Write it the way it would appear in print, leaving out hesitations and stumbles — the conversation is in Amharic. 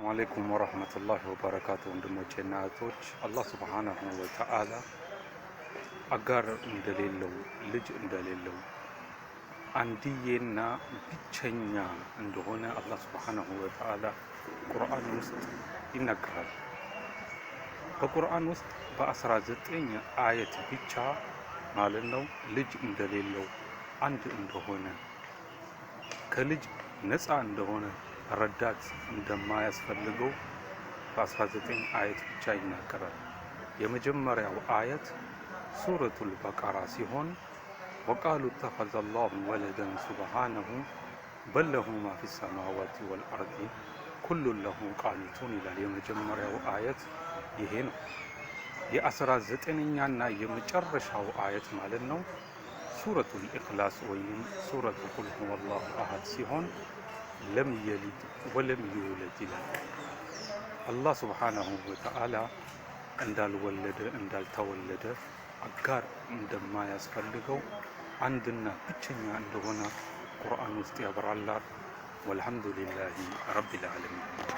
አለይኩም ወራህመቱላሂ ወበረካቱ። ወንድሞቼና እህቶች አላህ ሱብሓነሁ ወተዓላ አጋር እንደሌለው ልጅ እንደሌለው አንድዬና ብቸኛ እንደሆነ አላህ ሱብሓነሁ ወተዓላ ቁርአን ውስጥ ይናገራል። በቁርአን ውስጥ በ19 አየት ብቻ ማለት ነው ልጅ እንደሌለው አንድ እንደሆነ ከልጅ ነፃ እንደሆነ ረዳት እንደማያስፈልገው በ19 አየት ብቻ ይናገራል። የመጀመሪያው አየት ሱረቱል በቀራ ሲሆን ወቃሉ ተኸዘላሁ ወለደን ሱብሓነሁ በለሁ ማ ፊ ሰማዋቲ ወልአርዲ ኩሉን ለሁ ቃኒቱን ይላል። የመጀመሪያው አየት ይሄ ነው። የ19ኛና የመጨረሻው አየት ማለት ነው ሱረቱል ኢኽላስ ወይም ሱረቱ ቁል ሁወላሁ አሐድ ሲሆን ለም የሊድ ወለም ይውለድ ይላል። አላህ ሱብሓነሁ ወተዓላ እንዳልወለደ እንዳልተወለደ አጋር እንደማያስፈልገው አንድና ብቸኛ እንደሆነ ቁርአን ውስጥ ያብራራል። ወልሐምዱሊላሂ ረቢል ዓለሚን።